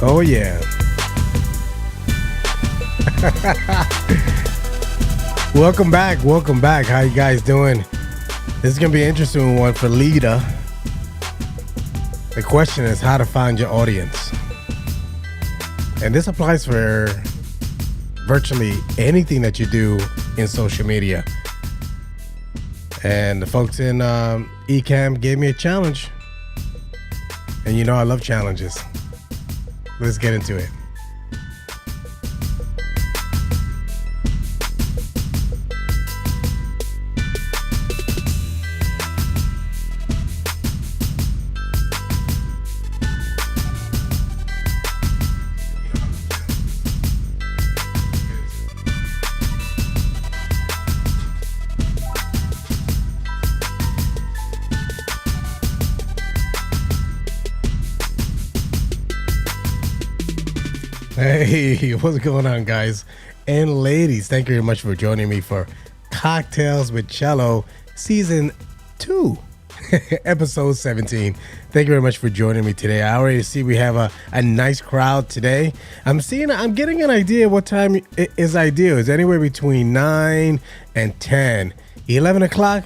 Oh yeah. Welcome back. Welcome back. How you guys doing? This is gonna be an interesting one for LEDA. The question is how to find your audience. And this applies for virtually anything that you do in social media. And the folks in Ecamm gave me a challenge. And you know I love challenges. Let's get into it. Hey, what's going on, guys and ladies? Thank you very much for joining me for Cocktails with Cello Season 2, Episode 17. Thank you very much for joining me today. I already see we have a nice crowd today. I'm getting an idea what time is ideal. It's anywhere between 9 and 10. 11 o'clock?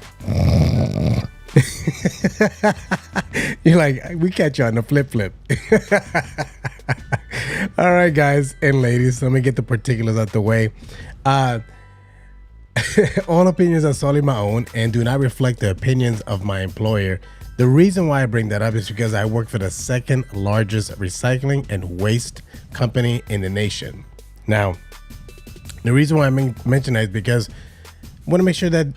You're like, we catch you on the flip. All right, guys and ladies, let me get the particulars out the way. All opinions are solely my own and do not reflect the opinions of my employer. The reason why I bring that up is because I work for the second largest recycling and waste company in the nation. Now, the reason why I mention that is because I want to make sure that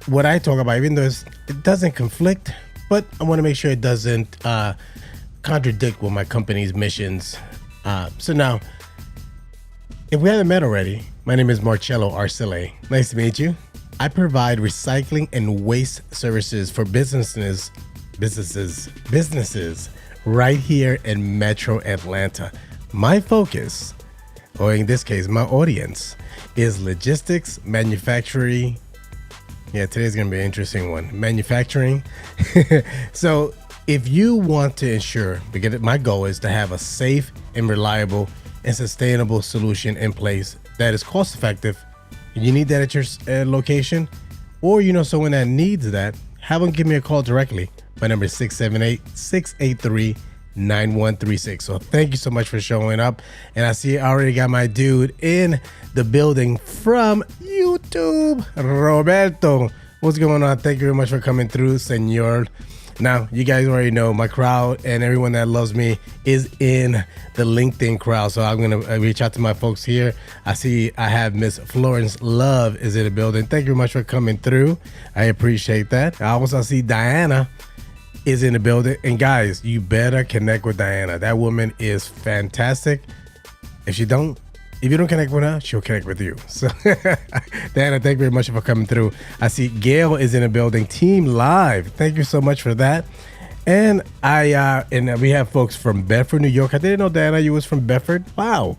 what I talk about, even though it doesn't conflict, but I want to make sure it doesn't contradict with my company's missions. So now, if we haven't met already, my name is Marcello Arcele. Nice to meet you. I provide recycling and waste services for businesses right here in Metro Atlanta. My focus, or in this case, my audience, is logistics, manufacturing. Yeah, today's gonna be an interesting one. Manufacturing. So if you want to ensure, because my goal is to have a safe and reliable and sustainable solution in place that is cost effective, and you need that at your location, or you know someone that needs that, have them give me a call directly. My number is 678-683-9136. So thank you so much for showing up. And I see I already got my dude in the building from YouTube, Roberto. What's going on? Thank you very much for coming through, senor. Now, you guys already know my crowd and everyone that loves me is in the LinkedIn crowd. So I'm going to reach out to my folks here. I see I have Miss Florence Love is in the building. Thank you very much for coming through. I appreciate that. I also see Diana is in the building. And guys, you better connect with Diana. That woman is fantastic. If you don't connect with her, she'll connect with you. So Diana, thank you very much for coming through. I see Gail is in the building. Team Live, thank you so much for that. And we have folks from Bedford, New York. I didn't know, Diana, you was from Bedford. Wow.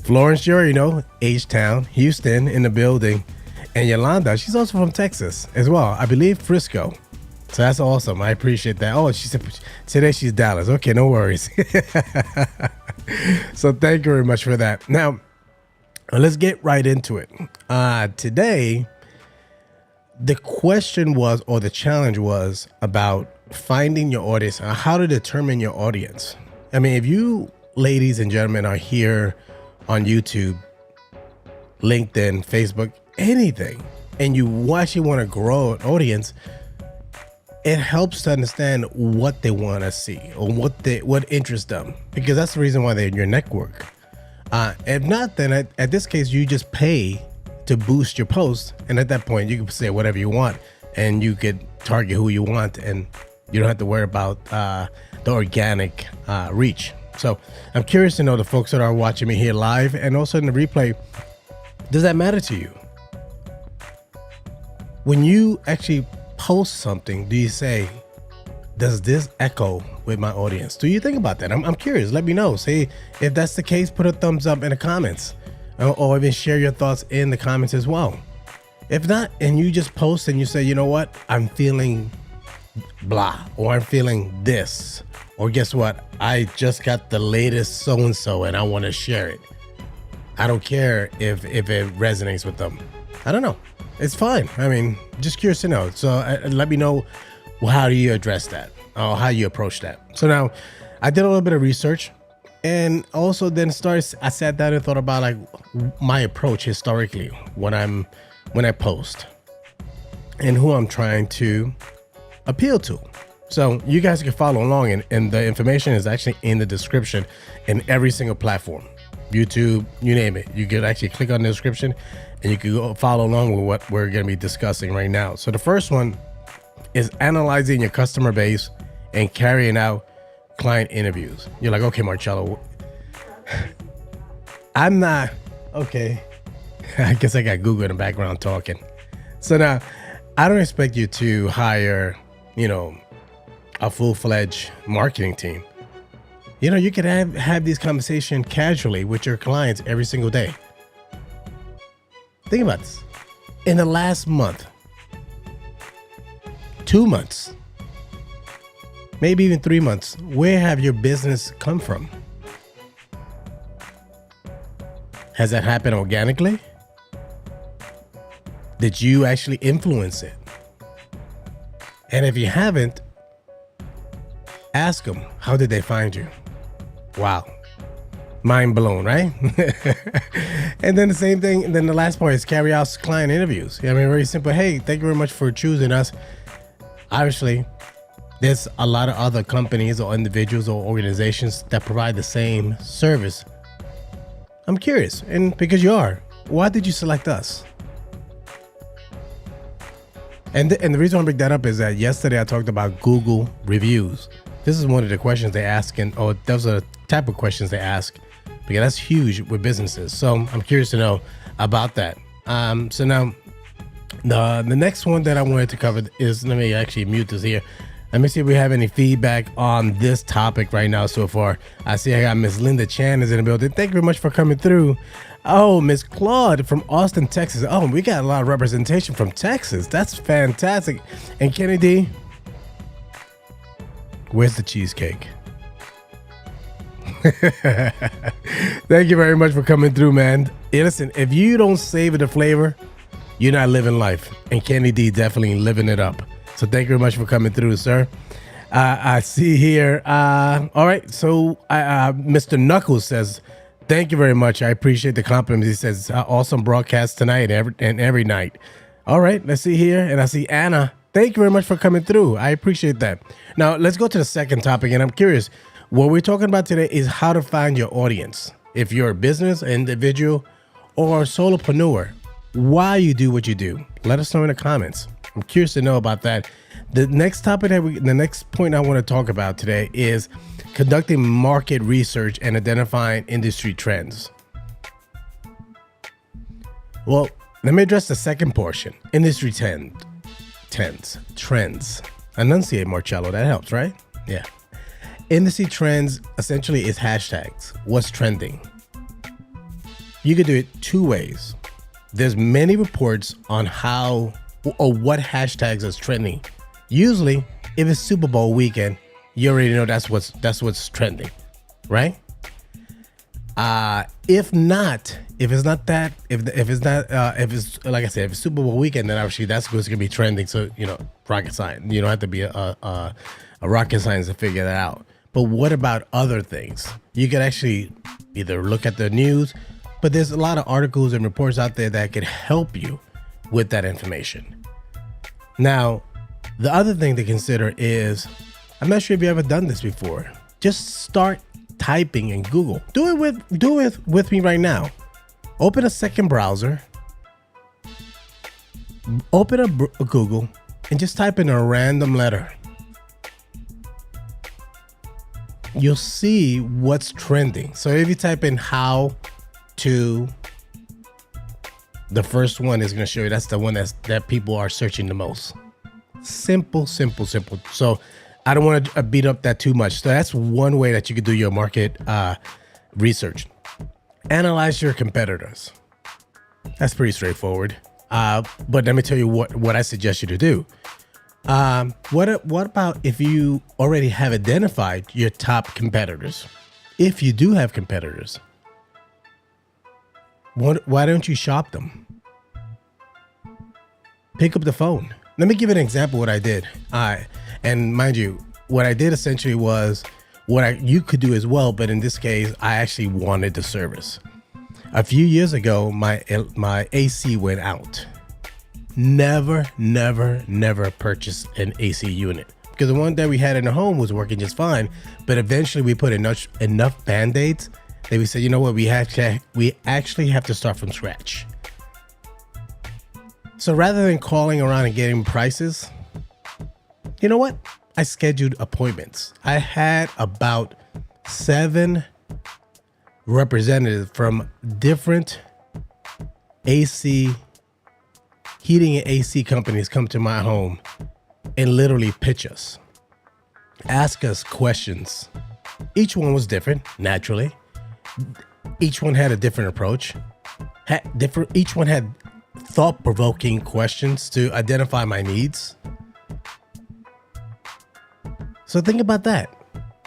Florence, you already know, H-Town, Houston in the building. And Yolanda, she's also from Texas as well. I believe Frisco. So that's awesome. I appreciate that. Oh, she said today she's Dallas. Okay, no worries. So thank you very much for that. Now, let's get right into it. Today, the question was, or the challenge was about finding your audience, how to determine your audience. I mean, if you ladies and gentlemen are here on YouTube, LinkedIn, Facebook, anything, and you actually want to grow an audience, it helps to understand what they want to see or what interests them, because that's the reason why they're in your network. If not, then at this case, you just pay to boost your post. And at that point, you can say whatever you want and you could target who you want, and you don't have to worry about the organic reach. So I'm curious to know, the folks that are watching me here live and also in the replay, does that matter to you? When you actually post something, do you say, does this echo with my audience? Do you think about that? I'm curious. Let me know. Say if that's the case, put a thumbs up in the comments, or even share your thoughts in the comments as well. If not, and you just post and you say, you know what, I'm feeling blah, or I'm feeling this, or guess what? I just got the latest so-and-so and I want to share it. I don't care if it resonates with them. I don't know. It's fine. I mean, just curious to know. So let me know, how do you address that? Or how you approach that? So now I did a little bit of research, and also then I sat down and thought about like my approach historically when I post and who I'm trying to appeal to. So you guys can follow along, and the information is actually in the description in every single platform. YouTube, you name it. You can actually click on the description and you can go follow along with what we're going to be discussing right now. So the first one is analyzing your customer base and carrying out client interviews. You're like, okay, Marcello, I'm not, okay. I guess I got Google in the background talking. So now I don't expect you to hire, a full-fledged marketing team. You could have these conversations casually with your clients every single day. Think about this. In the last month, 2 months, maybe even 3 months, where have your business come from? Has that happened organically? Did you actually influence it? And if you haven't, ask them, how did they find you? Wow. Mind blown, right? And then the same thing. And then the last part is carry out client interviews. I mean, very simple. Hey, thank you very much for choosing us. Obviously, there's a lot of other companies or individuals or organizations that provide the same service. I'm curious, and because you are, why did you select us? And the reason I bring that up is that yesterday I talked about Google reviews. This is one of the questions they ask, or those are the type of questions they ask, because that's huge with businesses. So I'm curious to know about that. So now the next one that I wanted to cover is, let me actually mute this here. Let me see if we have any feedback on this topic right now so far. I see I got Miss Linda Chan is in the building. Thank you very much for coming through. Oh, Miss Claude from Austin, Texas. Oh, we got a lot of representation from Texas. That's fantastic. And Kennedy, where's the cheesecake? Thank you very much for coming through, man. Hey, listen, if you don't savor the flavor, you're not living life. And Kennedy definitely living it up. So thank you very much for coming through, sir. I see here. All right. So Mr. Knuckles says, thank you very much. I appreciate the compliments. He says, awesome broadcast tonight and every night. All right. Let's see here. And I see Anna. Thank you very much for coming through. I appreciate that. Now, let's go to the second topic. And I'm curious, what we're talking about today is how to find your audience. If you're a business, individual, or a solopreneur, why you do what you do. Let us know in the comments. I'm curious to know about that. The next topic the next point I want to talk about today is conducting market research and identifying industry trends. Well, let me address the second portion. Industry trends. Enunciate, Marcello. That helps, right? Yeah. Industry trends essentially is hashtags. What's trending? You could do it two ways. There's many reports on how or what hashtags is trending. Usually, if it's Super Bowl weekend, you already know that's what's trending, right? If it's like I said, if it's Super Bowl weekend, then obviously that's what's gonna be trending. So rocket science. You don't have to be a rocket science to figure that out. But what about other things? You could actually either look at the news, but there's a lot of articles and reports out there that could help you with that information. Now, the other thing to consider is, I'm not sure if you've ever done this before. Just start typing in Google. Do it with me right now. Open a second browser. Open a Google and just type in a random letter. You'll see what's trending. So if you type in how to, the first one is going to show you that's the one that people are searching the most. Simple. So I don't want to beat up that too much. So that's one way that you could do your market research. Analyze your competitors. That's pretty straightforward. But let me tell you what I suggest you to do. What about if you already have identified your top competitors? If you do have competitors, why don't you shop them? Pick up the phone. Let me give you an example of what I did. And mind you, what I did essentially was you could do as well, but in this case, I actually wanted the service. A few years ago, my AC went out. Never purchase an AC unit because the one that we had in the home was working just fine. But eventually we put enough band-aids that we said, you know what, we actually have to start from scratch. So rather than calling around and getting prices, you know what? I scheduled appointments. I had about 7 representatives from different heating and AC companies come to my home and literally pitch us, ask us questions. Each one was different, naturally. Each one had a different approach. Each one had thought-provoking questions to identify my needs. So think about that.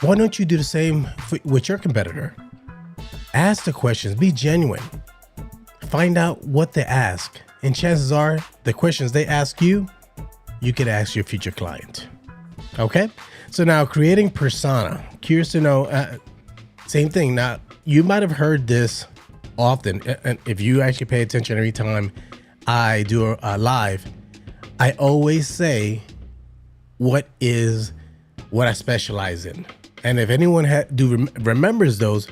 Why don't you do the same with your competitor? Ask the questions, be genuine. Find out what they ask. And chances are the questions they ask you, you could ask your future client. Okay? So now creating persona. Curious to know, same thing. Now, you might have heard this often. And if you actually pay attention every time I do a live, I always say what I specialize in. And if anyone remembers those,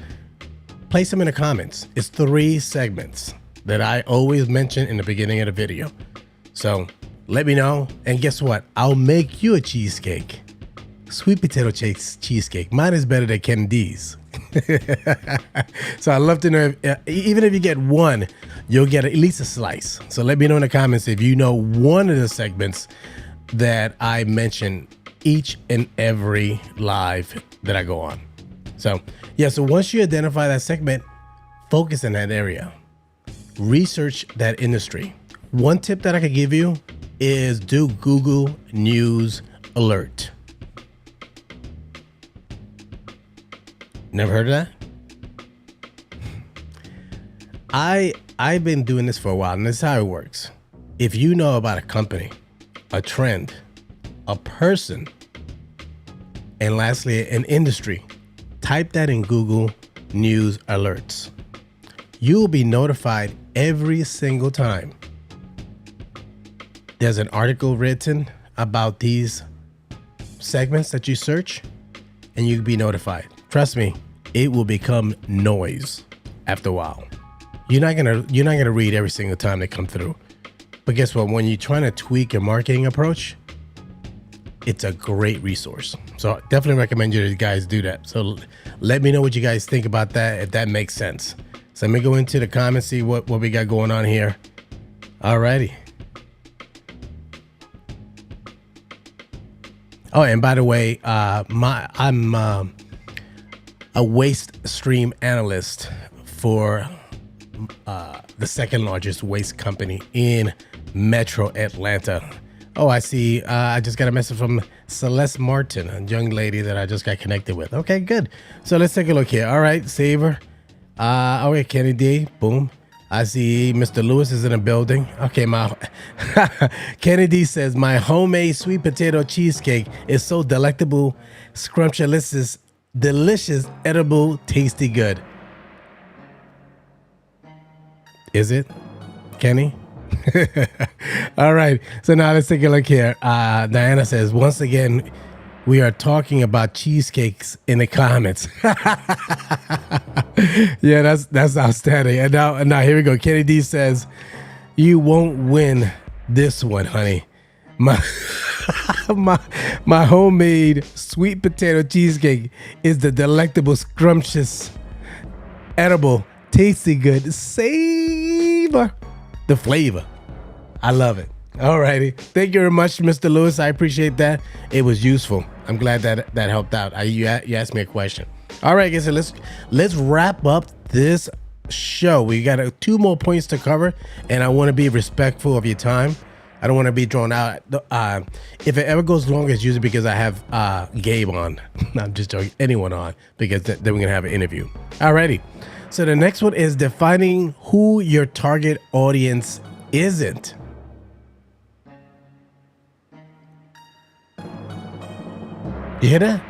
place them in the comments. It's 3 segments that I always mention in the beginning of the video. So let me know. And guess what? I'll make you a cheesecake. Sweet potato cheesecake. Mine is better than Kennedy's. So I'd love to know, even if you get one, you'll get at least a slice. So let me know in the comments if you know one of the segments that I mention each and every live that I go on. So yeah, so once you identify that segment, focus in that area. Research that industry. One tip that I could give you is do Google News Alert. Never heard of that? I've been doing this for a while, and this is how it works. If you know about a company, a trend, a person, and lastly, an industry, type that in Google News Alerts. You will be notified every single time there's an article written about these segments that you search, and you'll be notified. Trust me, it will become noise after a while. You're not gonna read every single time they come through. But guess what? When you're trying to tweak your marketing approach, it's a great resource. So definitely recommend you guys do that. So let me know what you guys think about that, if that makes sense. So let me go into the comments, see what we got going on here. Alrighty. Oh, and by the way, I'm a waste stream analyst for the second largest waste company in Metro Atlanta. Oh, I see. I just got a message from Celeste Martin, a young lady that I just got connected with. Okay, good. So let's take a look here. All right, Saver. Okay, Kennedy. Boom. I see Mr. Lewis is in the building. Okay, Kennedy says, my homemade sweet potato cheesecake is so delectable, scrumptious, delicious, edible, tasty good. Is it, Kenny? All right. So now let's take a look here. Diana says, once again, we are talking about cheesecakes in the comments. Yeah, that's outstanding. And now here we go. Kenny D says, you won't win this one, honey. My homemade sweet potato cheesecake is the delectable, scrumptious, edible, tasty good, savor the flavor. I love it. Alrighty. Thank you very much, Mr. Lewis. I appreciate that. It was useful. I'm glad that helped out. You asked me a question. All right, guys. So let's wrap up this show. We got 2 more points to cover, and I want to be respectful of your time. I don't want to be drawn out. If it ever goes long, it's usually because I have Gabe on. I'm just joking. Anyone on, because then we're going to have an interview. Alrighty. So the next one is defining who your target audience isn't. You hear that?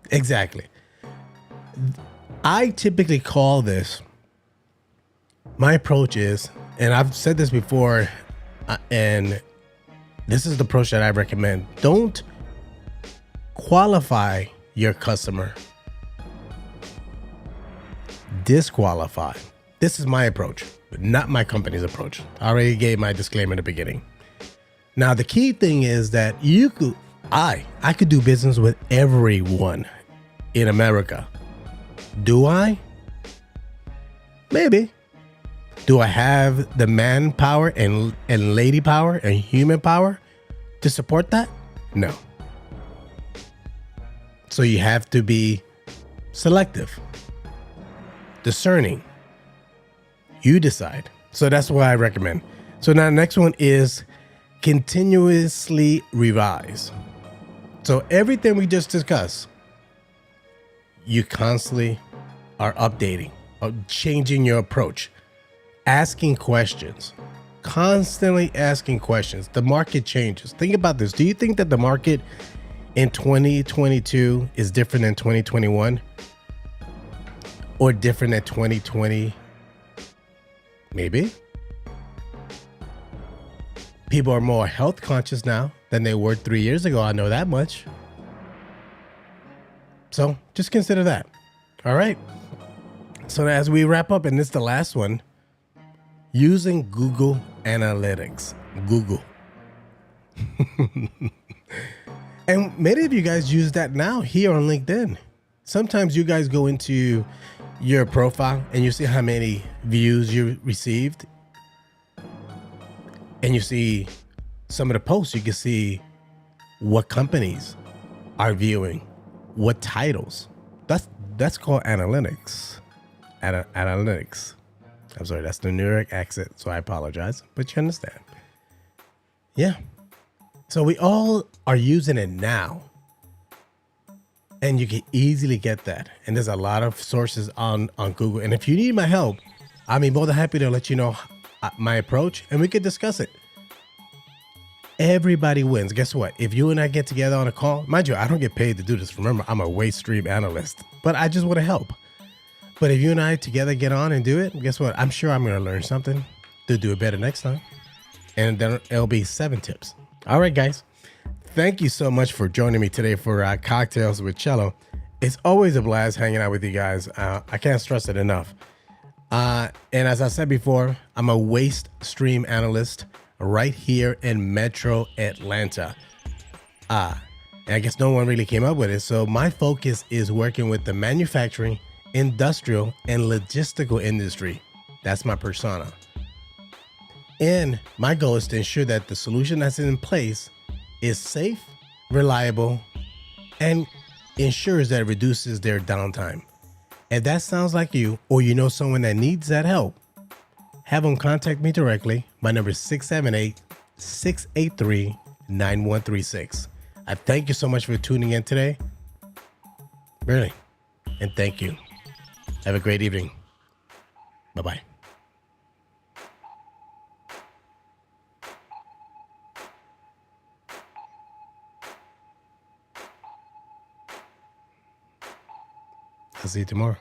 Exactly. I typically call this, my approach is, and I've said this before, and this is the approach that I recommend. Don't qualify your customer. Disqualify. This is my approach, but not my company's approach. I already gave my disclaimer in the beginning. Now, the key thing is that I could do business with everyone in America. Do I? Maybe. Do I have the manpower and lady power and human power to support that? No. So you have to be selective, discerning. You decide. So that's what I recommend. So now the next one is continuously revise. So everything we just discussed, you constantly are updating, or changing your approach, asking questions, constantly asking questions. The market changes. Think about this. Do you think that the market in 2022 is different than 2021 or different than 2020? Maybe. People are more health conscious now than they were 3 years ago. I know that much. So just consider that. All right. So as we wrap up, and this is the last one, using Google Analytics. Google. And many of you guys use that now here on LinkedIn. Sometimes you guys go into your profile and you see how many views you received. And you see some of the posts, you can see what companies are viewing, what titles. That's called analytics. Analytics. I'm sorry, that's the New York accent, so I apologize, but you understand. Yeah. So we all are using it now. And you can easily get that. And there's a lot of sources on Google. And if you need my help, I'll be more than happy to let you know my approach, and we could discuss it. Everybody wins. Guess what? If you and I get together on a call, mind you, I don't get paid to do this. Remember, I'm a waste stream analyst, but I just want to help. But if you and I together get on and do it, guess what? I'm sure I'm going to learn something to do it better next time. And then it'll be 7 tips. All right, guys. Thank you so much for joining me today for Cocktails with Cello. It's always a blast hanging out with you guys. I can't stress it enough. And as I said before, I'm a waste stream analyst right here in Metro Atlanta. And I guess no one really came up with it. So my focus is working with the manufacturing, industrial, and logistical industry. That's my persona. And my goal is to ensure that the solution that's in place is safe, reliable, and ensures that it reduces their downtime. If that sounds like you, or you know someone that needs that help, have them contact me directly. My number is 678-683-9136. I thank you so much for tuning in today. Really. And thank you. Have a great evening. Bye-bye. I'll see you tomorrow.